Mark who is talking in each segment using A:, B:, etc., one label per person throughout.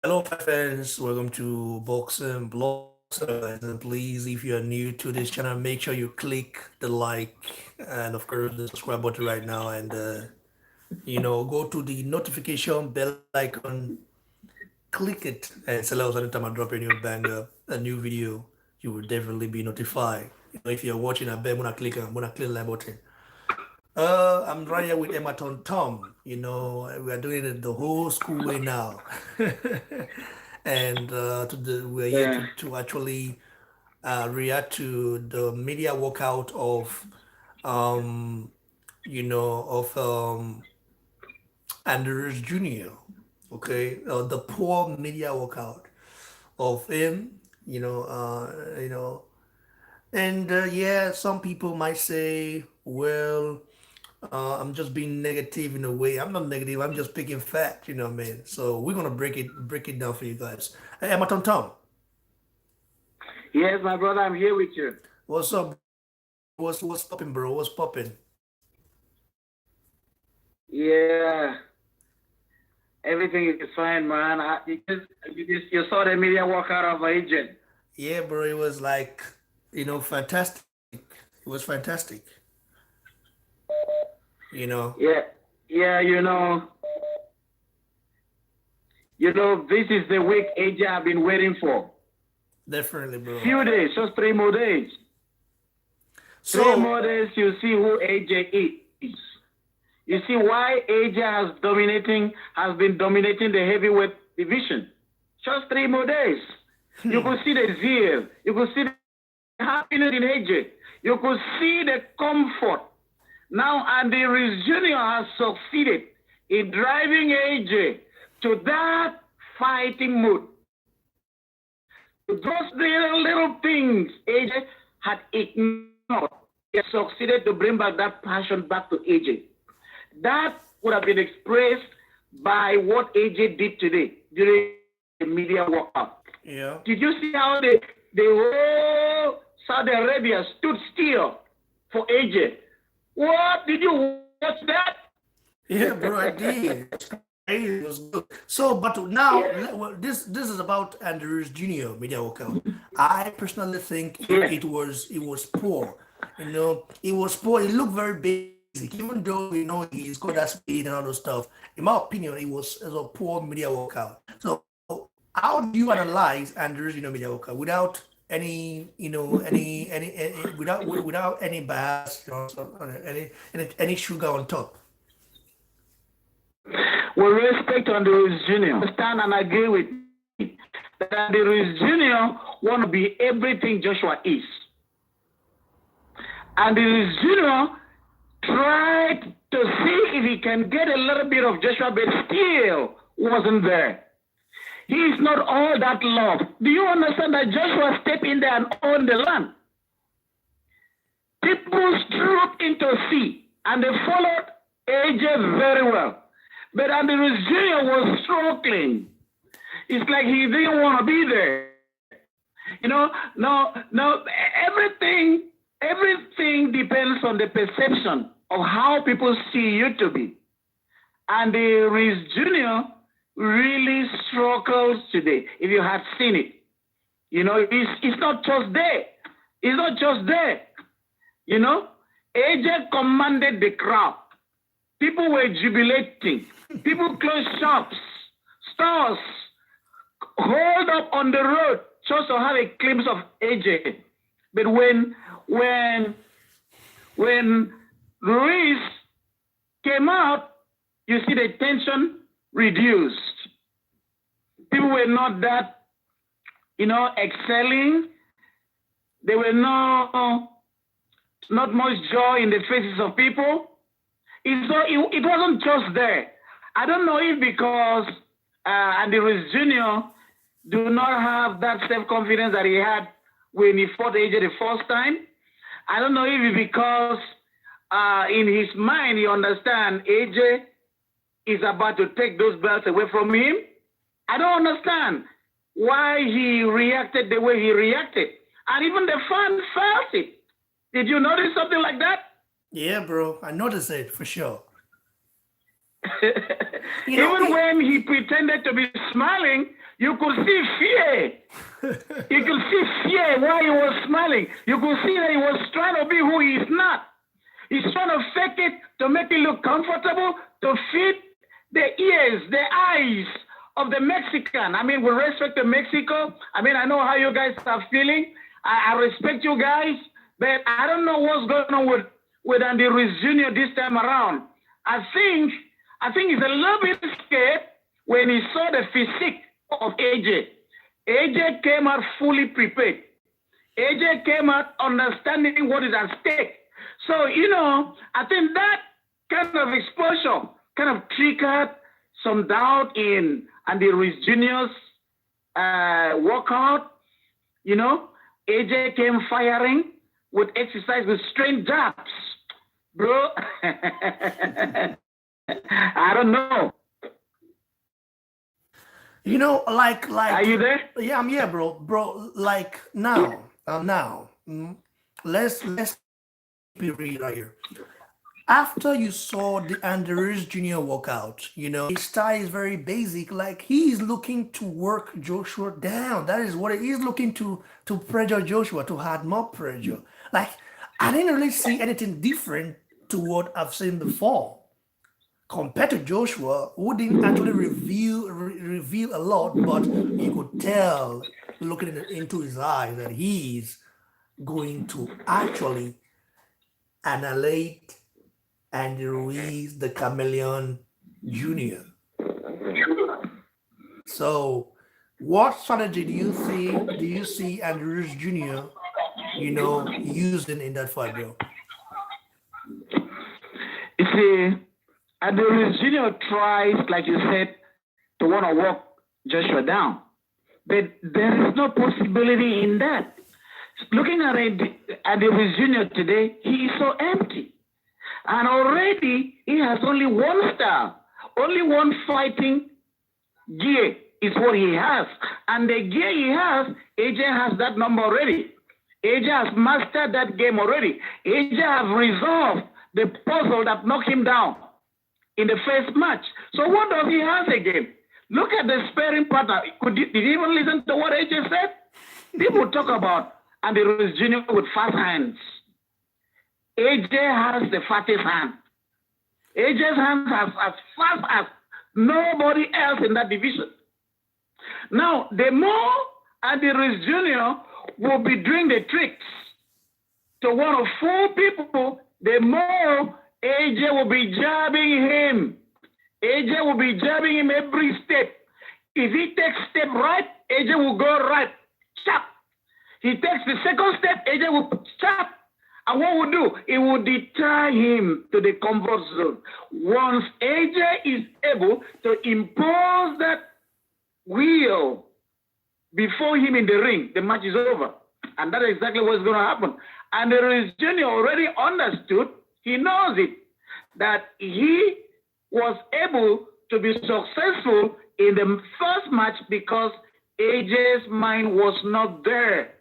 A: Hello, my friends. Welcome to Boxing Blogs. And please, if you're new to this channel, make sure you click the like and, of course, the subscribe button right now. And, go to the notification bell icon, click it, and so anytime I drop a new banger, a new video, you will definitely be notified. If you're watching, I'm gonna click the like button. I'm right here with Emmatom Tom. We are doing it the whole school way now. And we're here
B: Yeah,
A: to actually react to the media walkout of, um, Anders Jr. Okay, the poor media walkout of him. And yeah, some people might say, well, I'm just being negative in a way. I'm not negative. I'm just picking fact. You know what I mean? So we're gonna break it down for you guys. Hey, Emmatom Tom,
B: yes, my brother, I'm here with you.
A: what's up, bro? What's popping, bro? What's popping?
B: Yeah, everything is fine, man. You saw the media walk out of agent.
A: Yeah, bro. It was like, fantastic. It was fantastic. You know,
B: Yeah, yeah, this is the week AJ have been waiting for.
A: definitely, bro.
B: Few days, just 3 more days. 3 more days,
A: So
B: you see who AJ is. You see why AJ has been dominating the heavyweight division. Just 3 more days. You could see the zeal. You could see the happiness in AJ. You could see the comfort. Now, Andy Ruiz Jr. has succeeded in driving AJ to that fighting mood. Those little things AJ had ignored, he has succeeded to bring back that passion back to AJ. That would have been expressed by what AJ did today during the media walkout.
A: yeah,
B: Did you see how the whole Saudi Arabia stood still for AJ? What? Did you watch that?
A: yeah, bro. I did. It was crazy. It was good. So, but now,
B: Yeah.
A: well, this is about Andrews Jr. media workout. I personally think
B: Yeah.
A: it was poor. It was poor. It looked very basic, even though he's got that speed and all those stuff. In my opinion, it was a poor media workout. So, how do you analyze Andrews media workout without without any bias, any sugar on top?
B: With respect on the Ruiz Jr., stand and agree with me that the Ruiz Jr. want to be everything Joshua is. And the Ruiz Jr. tried to see if he can get a little bit of Joshua, but still wasn't there. He is not all that love. Do you understand that Joshua stepped in there and owned the land? People trooped into sea and they followed AJ very well. But Andrews Jr. was struggling. It's like he didn't want to be there. No, everything depends on the perception of how people see you to be. And the Reese Jr. really struggles today. If you had seen it, it's not just there. It's not just there. AJ commanded the crowd. People were jubilating. People closed shops, stores, hold up on the road just to have a glimpse of AJ. But when Ruiz came out, you see the tension reduced. People were not that, excelling. There were not much joy in the faces of people. It wasn't just there. I don't know if because Andy Ruiz Jr. do not have that self-confidence that he had when he fought AJ the first time. I don't know if it's because in his mind he understands AJ is about to take those belts away from him. I don't understand why he reacted the way he reacted. And even the fans felt it. Did you notice something like that?
A: Yeah, bro, I noticed it for sure. You know,
B: Even when he pretended to be smiling, You could see fear. You could see fear while he was smiling. You could see that he was trying to be who he is not. He's trying to fake it to make it look comfortable, to fit the ears, the eyes of the Mexican. I mean, with respect to Mexico, I mean, I know how you guys are feeling. I respect you guys, but I don't know what's going on with Andy Ruiz Jr. this time around. I think he's a little bit scared when he saw the physique of AJ. AJ came out fully prepared. AJ came out understanding what is at stake. So, I think that kind of exposure kind of triggered some doubt in Andy Ruiz Jr.'s workout. AJ came firing with exercise with straight jabs. Bro, I don't know.
A: Like,
B: Are you there?
A: yeah, I'm here, bro. Like now, let's be real right here. After you saw the Andrews Jr. workout, his style is very basic. Like he is looking to work Joshua down. That is what he is looking to pressure Joshua to add more pressure. Like I didn't really see anything different to what I've seen before compared to Joshua, who didn't actually reveal a lot, but you could tell looking into his eyes that he's going to actually annihilate Andy Ruiz, the Chameleon Jr. So, what strategy do you see Andy Ruiz Jr. using in that fight, bro?
B: You see, and the Virginia tries, like you said, to want to walk Joshua down. But there is no possibility in that. Looking at the Virginia today, he is so empty. And already he has only one style, only one fighting gear is what he has. And the gear he has, AJ has that number already. AJ has mastered that game already. AJ has resolved the puzzle that knocked him down in the first match. So what does he have again? Look at the sparring partner. Did you even listen to what AJ said? People talk about Andy Ruiz Jr. with fast hands. AJ has the fastest hand. AJ's hands are as fast as nobody else in that division. Now, the more Andy Ruiz Jr. will be doing the tricks to one of four people, the more AJ will be jabbing him. AJ will be jabbing him every step. If he takes step right, AJ will go right. Chop. He takes the second step, AJ will chop. And what will do? It will deter him to the comfort zone. Once AJ is able to impose that will before him in the ring, the match is over. And that is exactly what's going to happen. And the Ruiz Jr. already understood, he knows it, that he was able to be successful in the first match because AJ's mind was not there.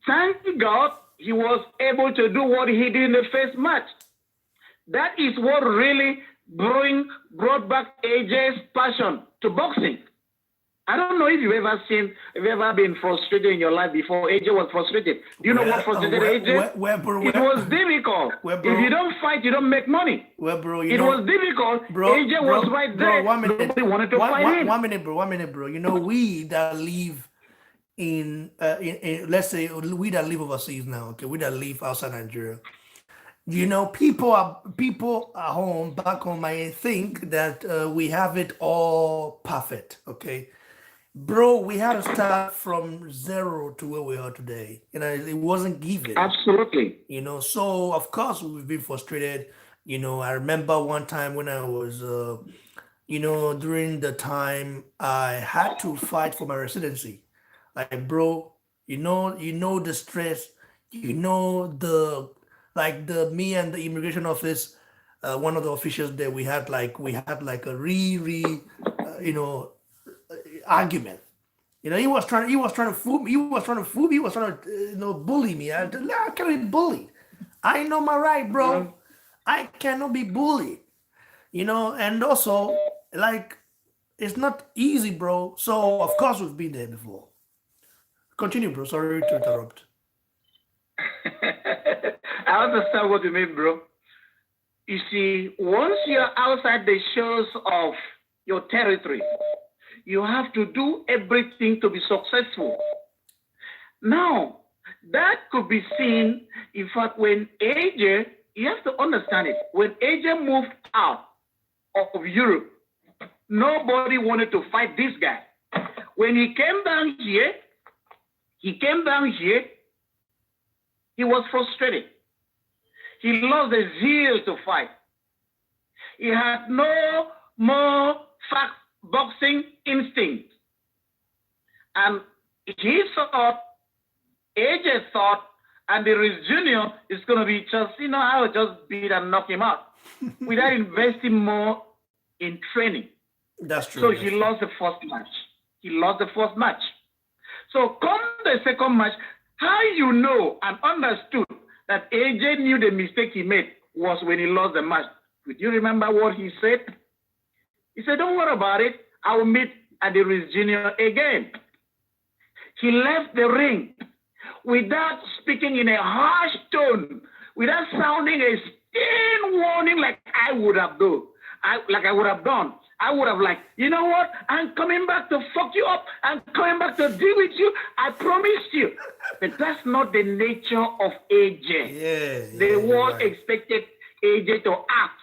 B: Thank God he was able to do what he did in the first match. That is what really brought back AJ's passion to boxing. I don't know if you've ever been frustrated in your life before. AJ was frustrated. Do you know what frustrated AJ? It was difficult. If you don't fight, you don't make money.
A: Well, bro,
B: it was difficult. AJ was right there.
A: Bro, 1 minute.
B: Nobody wanted to fight him.
A: 1 minute, bro. We that live in let's say we that live overseas now, okay, we that live outside Nigeria. People at home, back home, might think that we have it all perfect, okay? Bro, we had to start from zero to where we are today. It wasn't given.
B: Absolutely.
A: So of course we've been frustrated. I remember one time when I was, during the time I had to fight for my residency. Like, bro, the stress, the me and the immigration office, one of the officials there, we had like a argument. He was trying to fool me. He was trying to bully me. I can't be bullied. I know my right, bro. I cannot be bullied. And also, like, It's not easy, bro. So of course we've been there before. Continue, bro. Sorry to interrupt.
B: I understand what you mean, bro. You see, once you're outside the shores of your territory, you have to do everything to be successful. Now, that could be seen, in fact, when AJ, you have to understand it, when AJ moved out of Europe, nobody wanted to fight this guy. When he came down here, he was frustrated. He lost the zeal to fight. He had no more fast boxing instinct. And he thought, AJ thought, and the Ruiz Jr. is going to be just, I will just beat and knock him out without investing more in training.
A: That's true.
B: So he lost the first match. He lost the first match. So come the second match, how you know and understood that AJ knew the mistake he made was when he lost the match. Could you remember what he said? He said, don't worry about it. I will meet at the Ruiz Jr. again. He left the ring without speaking in a harsh tone, without sounding a stern warning like I would have done. I would have you know what? I'm coming back to fuck you up. I'm coming back to deal with you. I promised you. But that's not the nature of AJ. The world expected AJ to act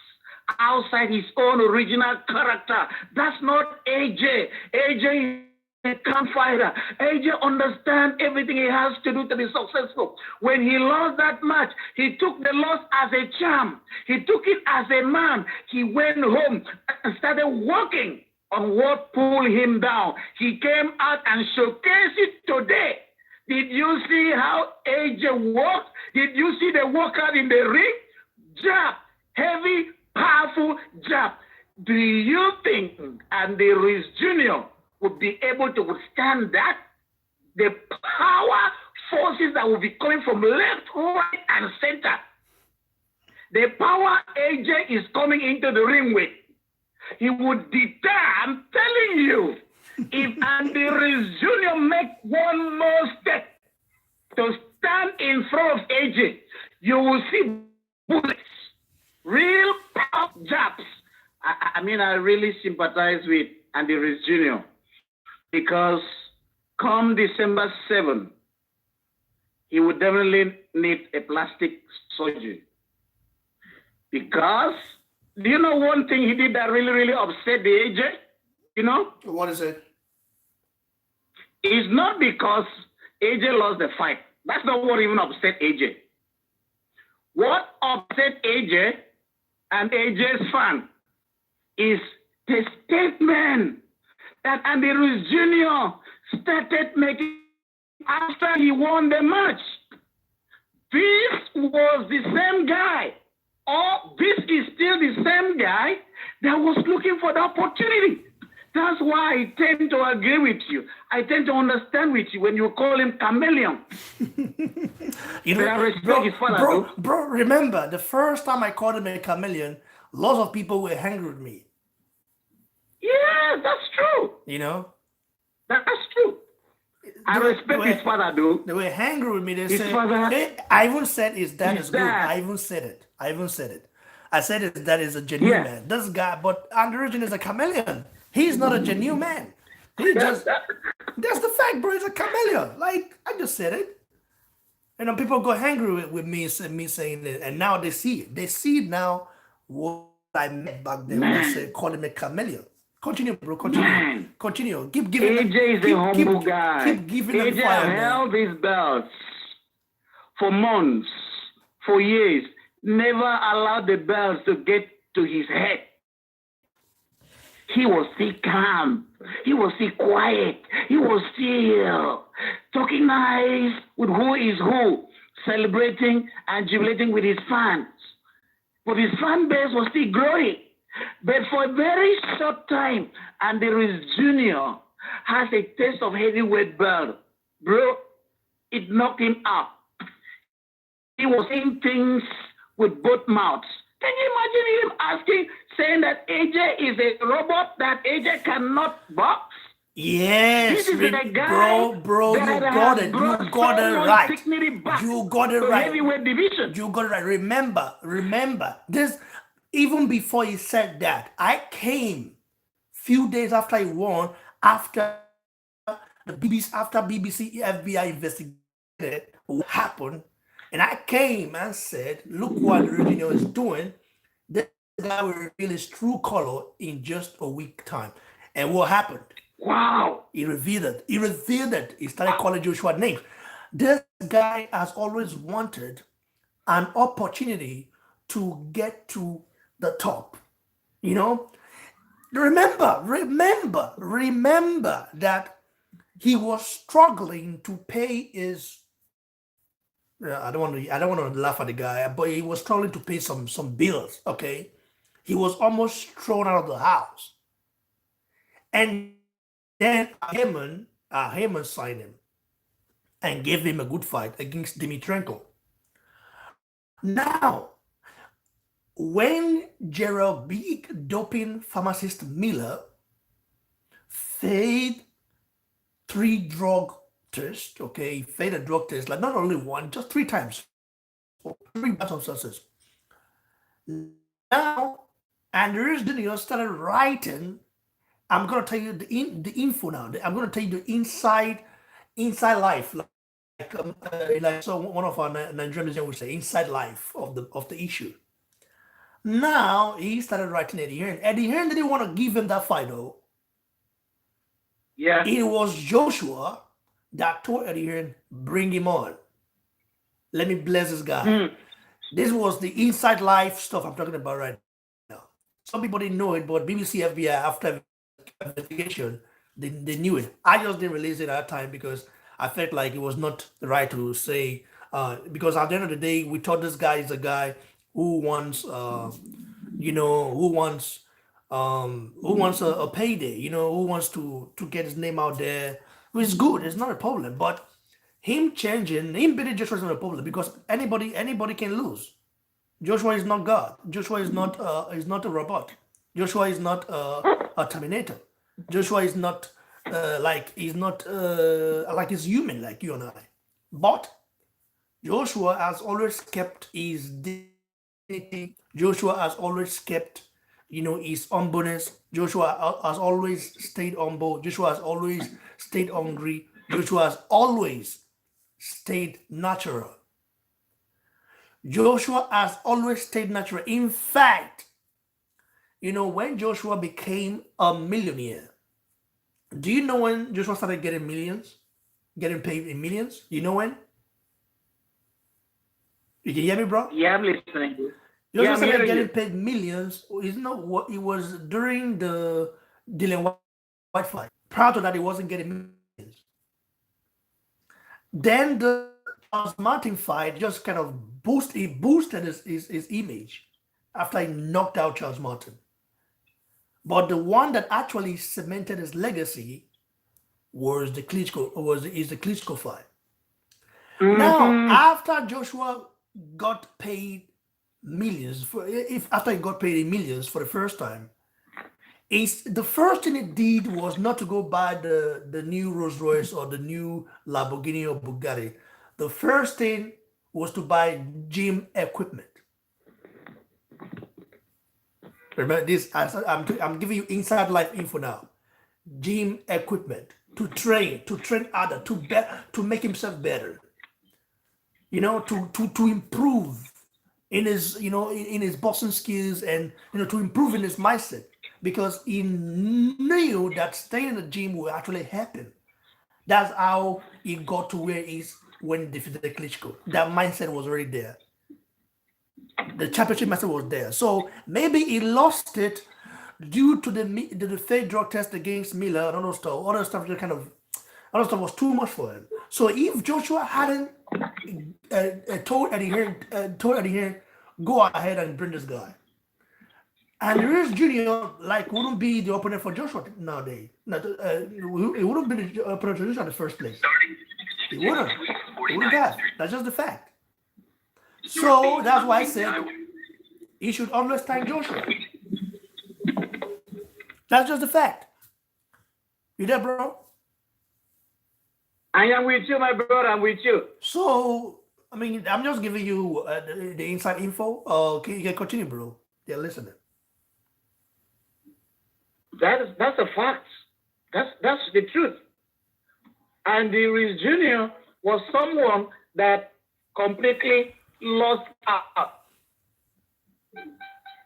B: outside his own original character. That's not AJ. AJ is a calm fighter. AJ understands everything he has to do to be successful. When he lost that match, he took the loss as a champ. He took it as a man. He went home and started working on what pulled him down. He came out and showcased it today. Did you see how AJ walked? Did you see the workout in the ring? Jab, heavy, powerful jab. Do you think Andy Ruiz Jr. would be able to withstand that? The power forces that will be coming from left, right, and center. The power AJ is coming into the ring with. He would deter, I'm telling you, if Andy Ruiz Jr. make one more step to stand in front of AJ, you will see bullets, real power jabs. I really sympathize with Andy Ruiz Jr. because come December 7th, he would definitely need a plastic surgery. Because, do you know one thing he did that really, really upset the AJ? You know?
A: What is it?
B: It's not because AJ lost the fight. That's not what even upset AJ. What upset AJ and AJ's fan is the statement that Andy Ruiz Jr. started making after he won the match. This was the same guy, or this is still the same guy that was looking for the opportunity. That's why I tend to agree with you. I tend to understand with you when you call him chameleon.
A: Bro, remember, the first time I called him a chameleon, lots of people were angry with me.
B: Yeah, that's true.
A: You know?
B: That's true. I respect his father, though.
A: They were angry with me. They
B: his
A: said,
B: father,
A: hey, I even said his dad is good. I even said it. I said his dad is a genuine man. This guy, but Andrew is a chameleon. He's not a genuine man. He just, that's the fact, bro. He's a chameleon. Like, I just said it. And people go angry with me saying it. And now they see it. They see now what I meant back then when I said, call him a chameleon. Continue, bro. Continue. Keep giving
B: AJ is a humble guy.
A: Keep giving them
B: AJ
A: fire,
B: held his belts for months, for years. Never allowed the belts to get to his head. He was still calm. He was still quiet. He was still talking nice with who is who, celebrating and jubilating with his fans. But his fan base was still growing. But for a very short time, Andy Ruiz Jr. has a taste of heavyweight belt. Bro, it knocked him out. He was saying things with both mouths. Can you imagine him asking saying that AJ is a robot, that AJ cannot box. This
A: Yes,
B: is a guy
A: bro,
B: that
A: you got
B: has
A: it. You
B: brought
A: got
B: so
A: it
B: much
A: right.
B: dignity back
A: You got it
B: to
A: right.
B: heavyweight division.
A: You got it right. Remember this. Even before he said that, I came few days after he won, after BBC FBI investigated what happened, and I came and said, "Look what Virginia is doing. This guy will reveal his true color in just a week time." And what happened?
B: Wow.
A: He revealed it. He revealed it. He started calling Joshua names. This guy has always wanted an opportunity to get to the top. You know, remember that he was struggling to pay his. I don't want to laugh at the guy, but he was struggling to pay some bills. Okay, he was almost thrown out of the house, and then Haman signed him and gave him a good fight against Dimitrenko. Now, when Gerald Big doping pharmacist Miller failed three drug tests, okay, failed a drug test, like not only one, just three times, for three bad substances. Now, Andrews Jr. started writing. I'm gonna tell you the info now. I'm gonna tell you the inside life, like so one of our Nigerian musicians would say, inside life of the issue. Now he started writing Eddie Hearn. Eddie Hearn didn't want to give him that fight though.
B: Yeah.
A: It was Joshua that told Eddie Hearn, bring him on. Let me bless this guy. This was the inside life stuff I'm talking about right now. Some people didn't know it, but BBC FBI, after investigation, they knew it. I just didn't release it at that time because I felt like it was not right to say, because at the end of the day, we thought this guy is a guy who wants, who wants a payday, who wants to get his name out there, which is good. It's not a problem. But him beating Joshua is not a problem because anybody can lose. Joshua is not God. Joshua is not a robot. Joshua is not a Terminator. Joshua is not like he's human like you and I. But Joshua has always kept his dignity. Joshua has always kept, his humbleness. Joshua has always stayed humble. Joshua has always stayed hungry. Joshua has always stayed natural. Joshua has always stayed natural. In fact, when Joshua became a millionaire, do you know when Joshua started getting millions? Getting paid in millions? You know when? You can hear me, bro?
B: Yeah, I'm listening. Yeah,
A: Joshua
B: I'm
A: started
B: hearing
A: getting
B: you.
A: paid millions. It's not what it was during the Dylan White fight. Prior to that, he wasn't getting millions. Then the Charles Martin fight just kind of boosted his image after he knocked out Charles Martin. But the one that actually cemented his legacy was the Klitschko fight. Now,
B: Mm-hmm.
A: after Joshua got paid millions for if after he got paid in millions for the first time, the first thing he did was not to go buy the new Rolls Royce or the new Lamborghini or Bugatti. The first thing was to buy gym equipment. Remember this? I'm giving you inside life info now. Gym equipment to train other, to make himself better. To improve in his in his boxing skills, and to improve in his mindset, because he knew that staying in the gym will actually help him. That's how he got to where he is when he defeated Klitschko. That mindset was already there. The championship mindset was there. So maybe he lost it due to the fake drug test against Miller and other stuff just kind of other stuff was too much for him. So if Joshua hadn't told Eddie Hearn, go ahead and bring this guy, and Ruiz Jr. like wouldn't be the opponent for Joshua nowadays. It wouldn't be the opponent for Joshua in the first place. It wouldn't. It wouldn't have. That's just the fact. So that's why I said he should always thank Joshua. That's just the fact. You there, bro?
B: I am with you, my brother. I'm with you.
A: So, I mean, I'm just giving you the inside info. Okay, you can continue, bro. Yeah, listen.
B: That's a fact. That's the truth. And the Reese Jr. was someone that completely lost out.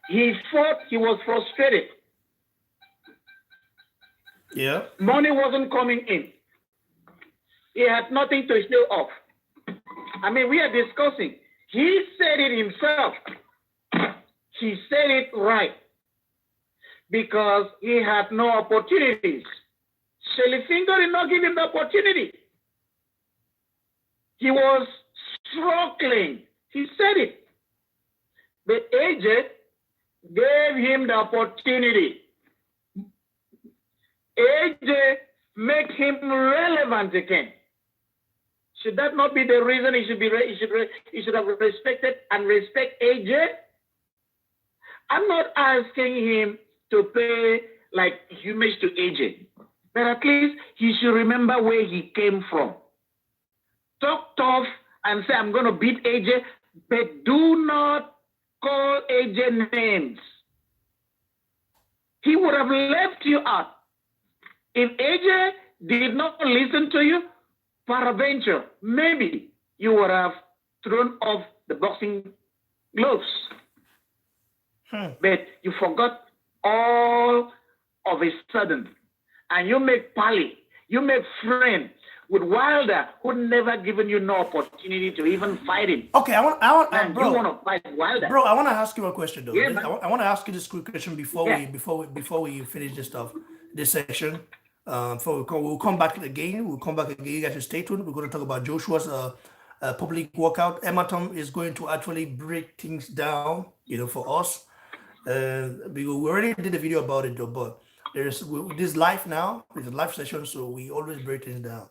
B: He fought, he was frustrated.
A: Yeah.
B: Money wasn't coming in. He had nothing to show off. I mean, we are discussing. He said it himself. He said it right because he had no opportunities. Shelly Finger did not give him the opportunity. He was struggling. He said it. The agent gave him the opportunity. AJ make him relevant again. Should that not be the reason he should have respected and respect AJ? I'm not asking him to pay like homage to AJ, but at least he should remember where he came from. Talk tough and say, I'm going to beat AJ, but do not call AJ names. He would have left you out. If AJ did not listen to you, peradventure, maybe you would have thrown off the boxing gloves. But you forgot all of a sudden. And you make pally, you make friends with Wilder, who never given you no opportunity to even fight him.
A: Okay,
B: and
A: bro,
B: you want to fight Wilder.
A: Bro, I want to ask you a question though.
B: Yeah,
A: I want to ask you this quick question before we finish this stuff, this section. We'll come back again. We'll come back again. You guys should stay tuned. We're going to talk about Joshua's public workout. Emmatom is going to actually break things down, for us. We already did a video about it though, but this live now. It's a live session, so we always break things down.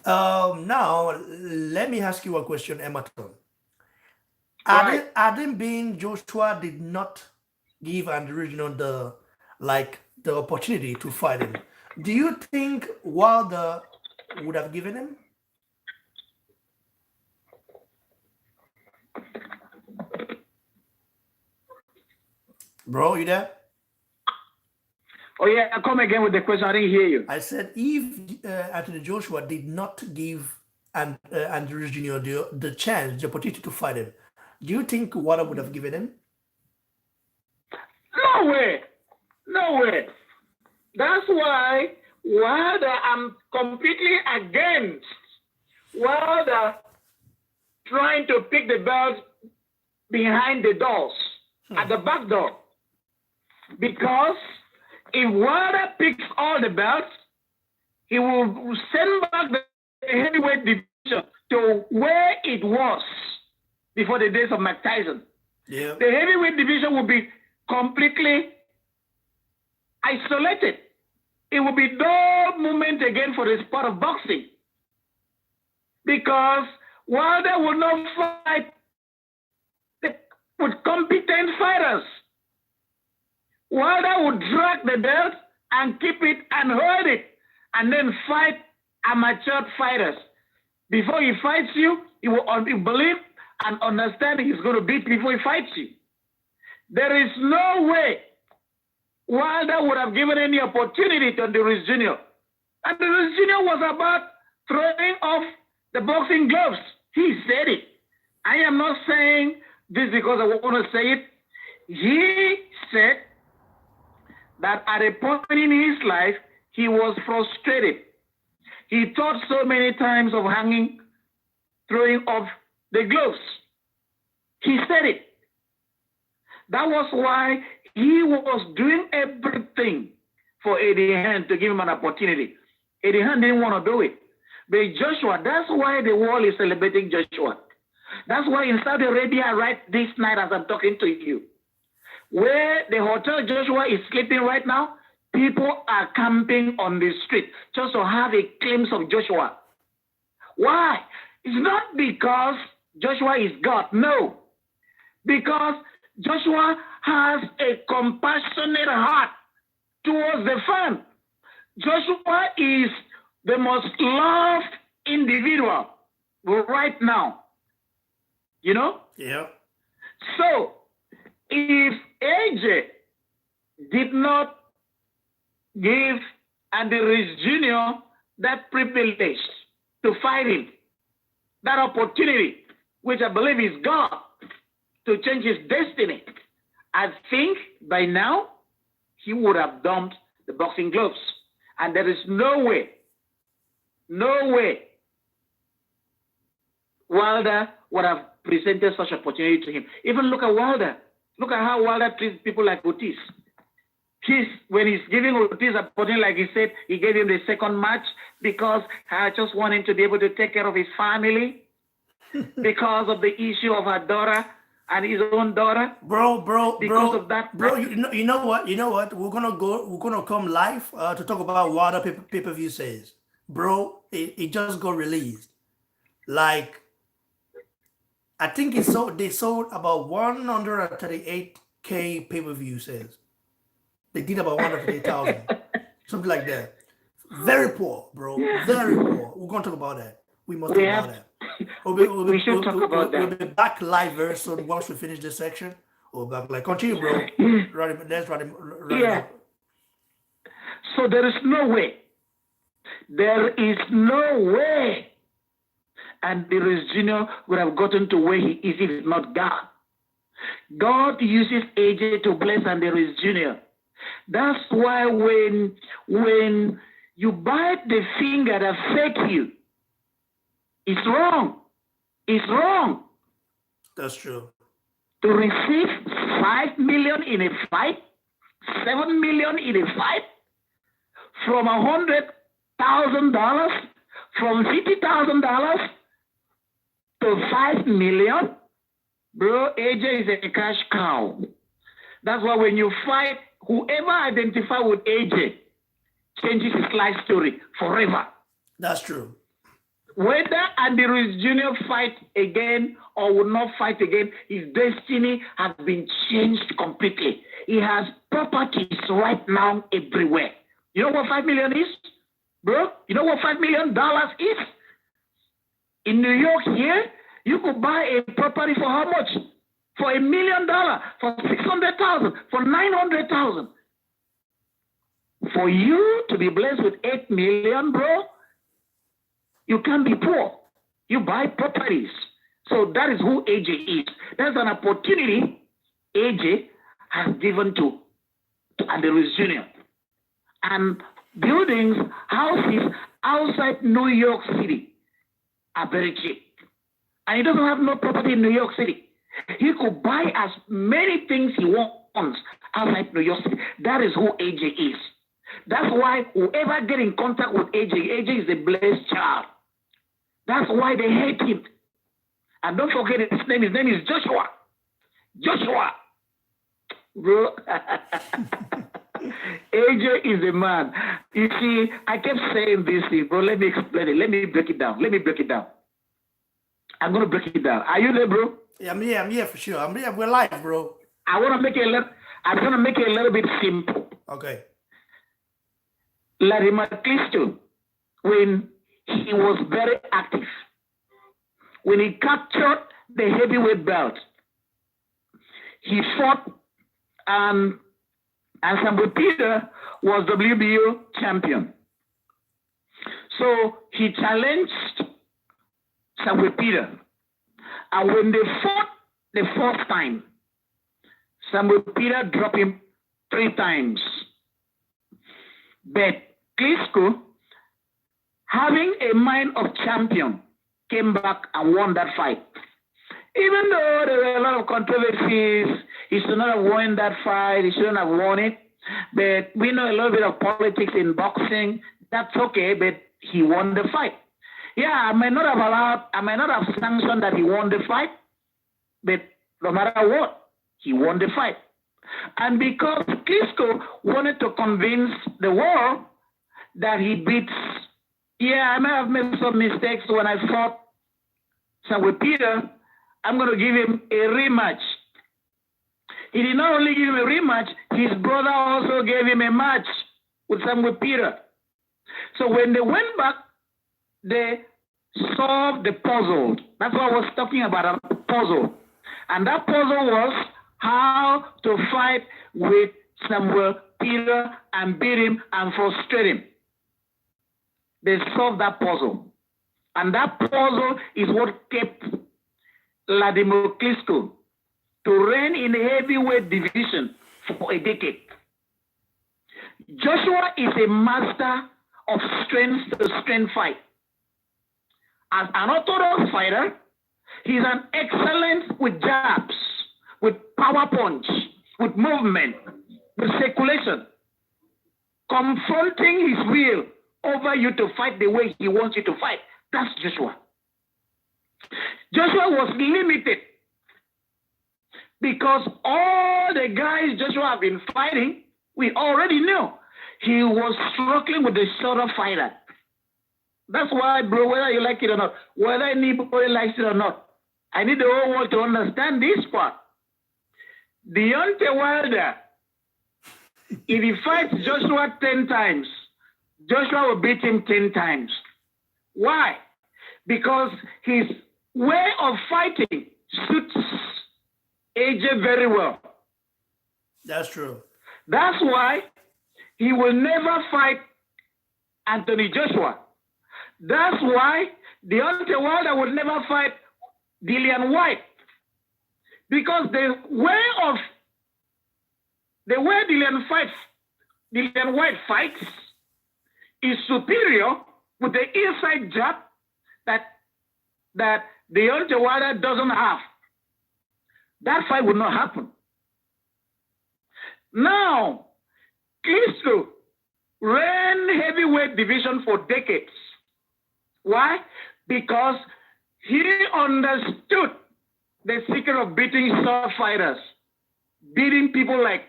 A: Now let me ask you a question, Emmatom.
B: Right.
A: Adam being Joshua did not give Andrew Reginald the opportunity to fight him. Do you think Wilder would have given him? Bro, you there?
B: Oh yeah, come again with the question. I didn't hear you.
A: I said if Anthony Joshua did not give Andrew Jr. the chance, the opportunity to fight him, do you think Wilder would have given him?
B: No way. No way. That's why Wilder, I'm completely against Wilder trying to pick the belt behind the doors, at the back door. Because if Wilder picks all the belts, he will send back the heavyweight division to where it was before the days of Mike Tyson.
A: Yeah.
B: The heavyweight division will be completely isolated. It will be no movement again for the sport of boxing. Because Wilder will not fight with competent fighters. Wilder would drag the belt and keep it and hold it and then fight amateur fighters. Before he fights you, he will believe and understand he's going to beat before he fights you. There is no way Wilder would have given any opportunity to Ruiz Jr. And Ruiz Jr. was about throwing off the boxing gloves. He said it. I am not saying this because I want to say it. He said that at a point in his life, he was frustrated. He thought so many times of throwing off the gloves. He said it. That was why he was doing everything for Eddie Hearn to give him an opportunity. Eddie Hearn didn't want to do it. But Joshua, that's why the world is celebrating Joshua. That's why in Saudi Arabia, right this night as I'm talking to you, where the hotel Joshua is sleeping right now, people are camping on the street just to have a glimpse of Joshua. Why? It's not because Joshua is God, no. Because Joshua has a compassionate heart towards the fan. Joshua is the most loved individual right now. You know?
A: Yeah.
B: So, if AJ did not give Andy Ruiz Jr. that privilege to fight him, that opportunity, which I believe is God, to change his destiny, I think by now he would have dumped the boxing gloves. And there is no way Wilder would have presented such opportunity to him. Even look at Wilder. Look at how Wilder treats people like Ortiz. When he's giving Ortiz a opportunity, like he said, he gave him the second match because I just want him to be able to take care of his family because of the issue of her daughter and his own daughter.
A: Bro,
B: because of that.
A: you know what? We're gonna come live to talk about what the pay-per-view says. Bro, it just got released. Like, I think they sold about 138K pay-per-view sales. They did about 138,000. Something like that. Very poor, bro. Very poor. We're gonna talk about that. We must talk about that.
B: We should talk about that.
A: We'll be back live very soon once we finish this section. We'll be back like continue, bro. Let's run it.
B: So there is no way. And the Ruiz Jr. would have gotten to where he is if it's not God. God uses AJ to bless Andy Ruiz Jr. That's why when you bite the finger that fake you, it's wrong. It's wrong.
A: That's true.
B: To receive 5 million in a fight, 7 million in a fight, from $100,000, from $50,000 to 5 million, bro, AJ is a cash cow. That's why when you fight, whoever identify with AJ changes his life story forever.
A: That's true.
B: Whether Andy Ruiz Jr. fight again or will not fight again, his destiny has been changed completely. He has properties right now everywhere. You know what 5 million is, bro? You know what $5 million is? In New York here, you could buy a property for how much? For $1 million, for 600,000, for 900,000. For you to be blessed with 8 million, bro, you can't be poor. You buy properties. So that is who AJ is. That's an opportunity AJ has given to Andy Ruiz Jr. And buildings, houses outside New York City are very cheap. And he doesn't have no property in New York City. He could buy as many things he wants outside New York City. That is who AJ is. That's why whoever get in contact with AJ is a blessed child. That's why they hate him. And don't forget his name. His name is Joshua. Joshua. Bro. AJ is a man. You see, I kept saying this thing, bro. Let me explain it. Let me break it down. I'm going to break it down. Are you there, bro?
A: Yeah, I'm here for sure. I'm here. We're live, bro.
B: I'm going to make it a little bit simple.
A: Okay.
B: Rematch, when he was very active, when he captured the heavyweight belt, he fought, and Samuel Peter was WBO champion. So he challenged Samuel Peter. And when they fought the fourth time, Samuel Peter dropped him 3 times. But Klitschko, having a mind of champion, came back and won that fight. Even though there were a lot of controversies, he should not have won that fight, he shouldn't have won it. But we know a little bit of politics in boxing. That's okay, but he won the fight. Yeah, I may not have sanctioned that he won the fight, but no matter what, he won the fight. And because Klitschko wanted to convince the world that he beats, I may have made some mistakes when I fought Samuel Peter, I'm going to give him a rematch. He did not only give him a rematch, his brother also gave him a match with Samuel Peter. So when they went back, they solved the puzzle. That's what I was talking about, a puzzle. And that puzzle was how to fight with Samuel Peter and beat him and frustrate him. They solved that puzzle. And that puzzle is what kept Vladimir Klitschko to reign in the heavyweight division for a decade. Joshua is a master of strength-to-strength fight. As an orthodox fighter, he's an excellent with jabs, with power punch, with movement, with circulation, confronting his will over you to fight the way he wants you to fight. That's Joshua. Joshua was limited because all the guys Joshua have been fighting, we already knew he was struggling with the shorter fighter. That's why, bro, whether you like it or not, whether anybody likes it or not, I need the whole world to understand this part. Deontay Wilder, if he fights Joshua 10 times, Joshua will beat him 10 times. Why? Because his way of fighting suits AJ very well.
A: That's true.
B: That's why he will never fight Anthony Joshua. That's why Deontay Wilder will never fight Dillian White. Because the way Dillian White fights is superior with the inside jab that Deontay Wilder doesn't have. That fight would not happen. Now, Klitschko ran heavyweight division for decades. Why? Because he understood the secret of beating short fighters, beating people like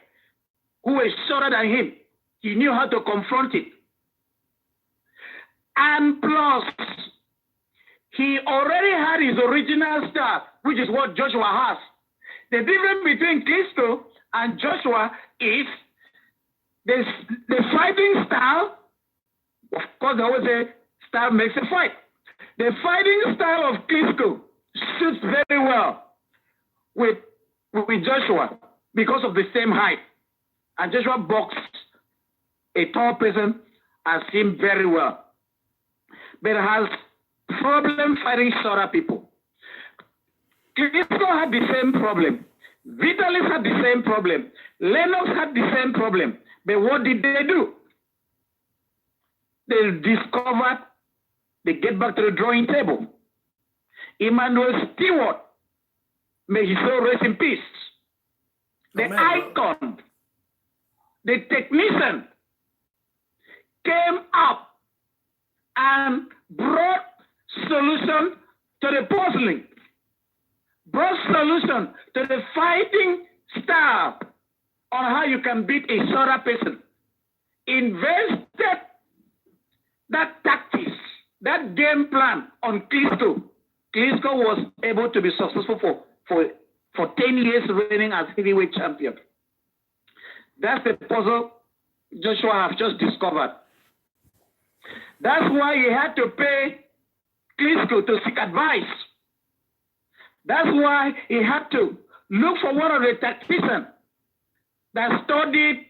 B: who were shorter than him. He knew how to confront it. And plus, he already had his original style, which is what Joshua has. The difference between Klitschko and Joshua is the fighting style. Of course, I always say style makes a fight. The fighting style of Klitschko suits very well with Joshua because of the same height. And Joshua boxed a tall person as him very well. But has problem fighting shorter people. Klitschko had the same problem. Vitalis had the same problem. Lennox had the same problem. But what did they do? They discovered they get back to the drawing table. Emmanuel Stewart, may his soul rest in peace. The icon, the technician, came up and brought solution to the puzzling, brought solution to the fighting style on how you can beat a shorter person. Invested that tactics, that game plan on Klitschko. Klitschko was able to be successful for 10 years reigning as heavyweight champion. That's the puzzle Joshua has just discovered. That's why he had to pay Klitschko to seek advice. That's why he had to look for one of the tacticians that studied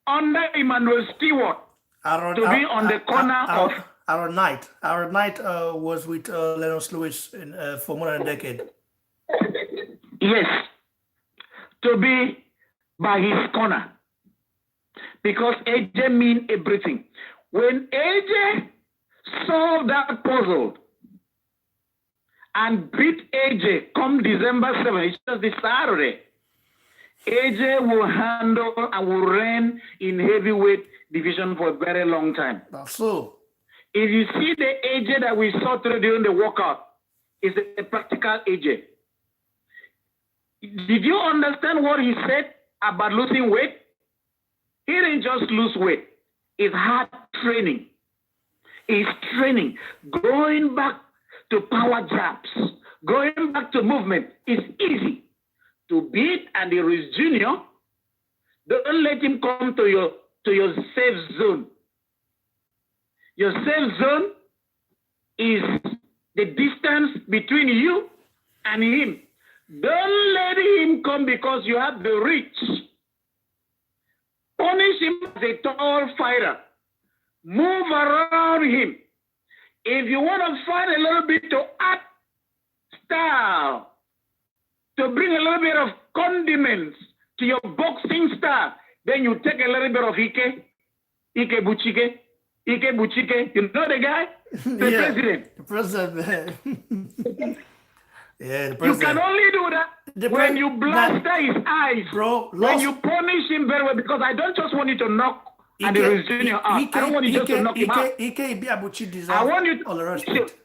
B: under Emmanuel Stewart to be on the corner of
A: Aaron Knight. Aaron Knight was with Lennox Lewis for more than a decade.
B: Yes, to be by his corner. Because AJ means everything. When AJ solved that puzzle and beat AJ come December 7th, it's just this Saturday, AJ will handle and will reign in heavyweight division for a very long time.
A: That's so.
B: If you see the AJ that we saw today during the workout, it's a practical AJ. Did you understand what he said about losing weight? He didn't just lose weight. It's hard training. It's training. Going back to power jabs, going back to movement is easy. to beat Andy Ruiz Jr., don't let him come to your safe zone. Your safe zone is the distance between you and him. Don't let him come because you have the reach. Punish him as a tall fighter. Move around him. If you want to fight a little bit to add style, to bring a little bit of condiments to your boxing style, then you take a little bit of Ike Buchike. You know the guy? The president.
A: The president, man. Yeah, the president.
B: You can only do that when you blaster his eyes.
A: Bro,
B: when you punish him very well, because I don't just want you to knock Andy Ruiz Jr. out. I don't want you just to knock him out. I want you to
A: all the respect.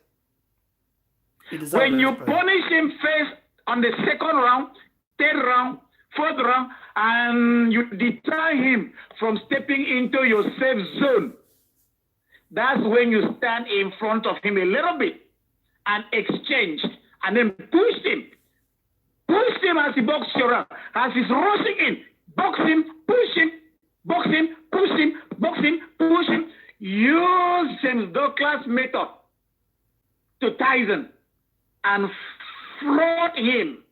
B: When you punish him first on the second round, third round, fourth round, and you deter him from stepping into your safe zone, that's when you stand in front of him a little bit and exchange, and then push him. Push him as he boxes you around. As he's rushing in, box him, push him, box him, push him, box him, push him. Use James Douglas method to Tyson and float him.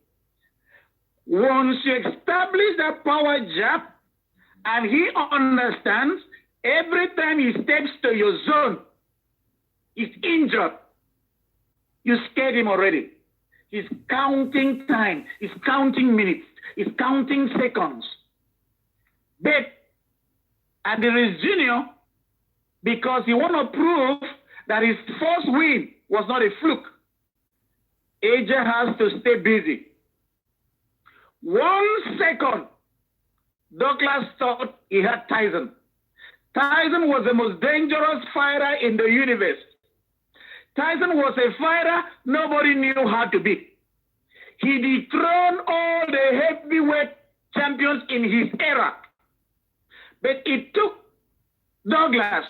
B: Once you establish that power jab, and he understands every time he steps to your zone, he's injured. You scared him already. He's counting time. He's counting minutes. He's counting seconds. But Andy Ruiz Jr., because he want to prove that his first win was not a fluke, AJ has to stay busy. 1 second, Douglas thought he had Tyson. Tyson was the most dangerous fighter in the universe. Tyson was a fighter nobody knew how to beat. He dethroned all the heavyweight champions in his era. But it took Douglas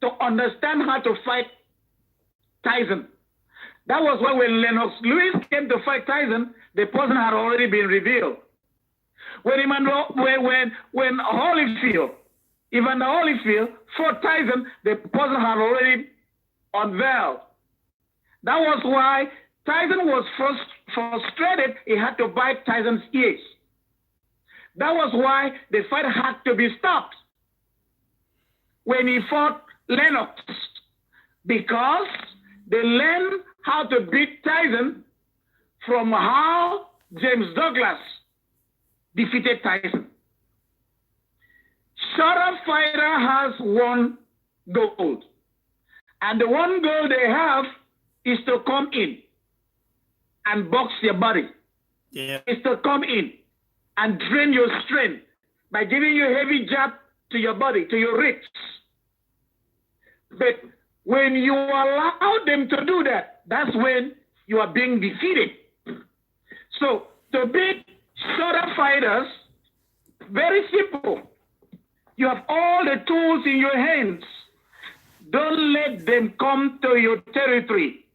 B: to understand how to fight Tyson. That was why when Lennox Lewis came to fight Tyson, the person had already been revealed. When Evander Holyfield fought Tyson, the person had already unveiled. That was why Tyson was frustrated. He had to bite Tyson's ears. That was why the fight had to be stopped when he fought Lennox, because they learned how to beat Tyson from how James Douglas defeated Tyson. Shorter fighter has one goal, and the one goal they have is to come in and box your body.
A: Yeah.
B: Is to come in and drain your strength by giving you a heavy jab to your body, to your ribs. But when you allow them to do that, that's when you are being defeated. So to beat shorter fighters, very simple. You have all the tools in your hands. Don't let them come to your territory.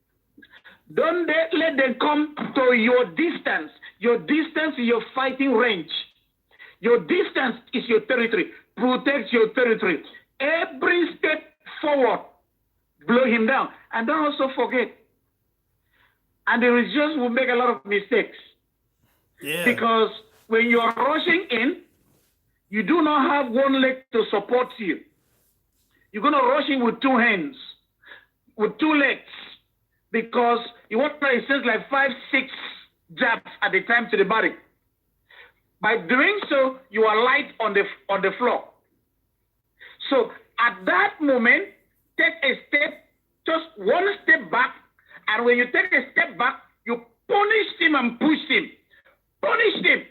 B: Don't let them come to your distance. Your distance is your fighting range. Your distance is your territory. Protect your territory. Every step forward, blow him down. And don't also forget, and the results will make a lot of mistakes.
A: Yeah.
B: Because when you are rushing in, you do not have one leg to support you. You're going to rush in with 2 hands, with 2 legs, because you want to resist like 5, 6 jabs at a time to the body. By doing so, you are light on the floor. So at that moment, take a step, just 1 step back, and when you take a step back, you punish him and push him. Punish him.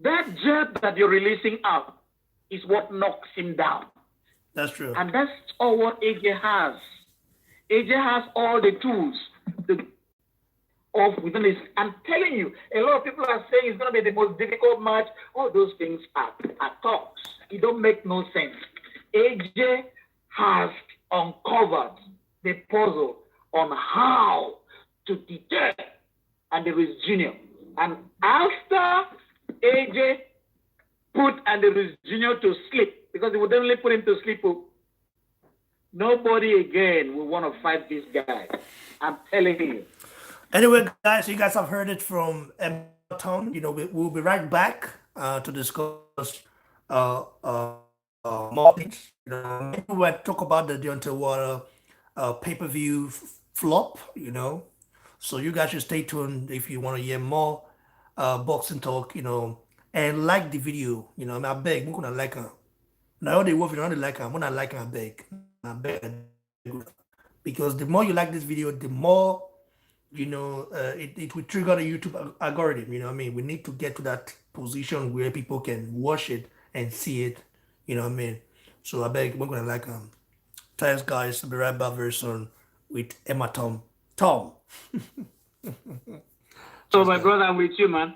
B: That jab that you're releasing out is what knocks him down.
A: That's true.
B: And that's all what AJ has. AJ has all the tools within this. I'm telling you, a lot of people are saying it's going to be the most difficult match. All those things are talks. It don't make no sense. AJ has uncovered the puzzle on how to deter Andy Ruiz Jr. And after AJ put Ruiz Jr. to sleep, because he would definitely put him to sleep, nobody again will want to fight this guy. I'm telling you.
A: Anyway, guys, you guys have heard it from Emmatom. We'll be right back to discuss more things. Maybe we'll talk about the Deontay Wilder pay-per-view flop. So you guys should stay tuned if you want to hear more boxing talk. And like the video. I beg, I'm gonna like her. Now they wolf, you don't like her. I'm gonna like her. I beg, I beg, because the more you like this video, the more it will trigger the YouTube algorithm. You know what I mean? We need to get to that position where people can watch it and see it. You know what I mean? So I beg, we're gonna like thanks guys. I'll be right back very soon with Emmatom. Tom.
B: So,
A: Cheers,
B: my
A: guys.
B: brother, I'm with you, man.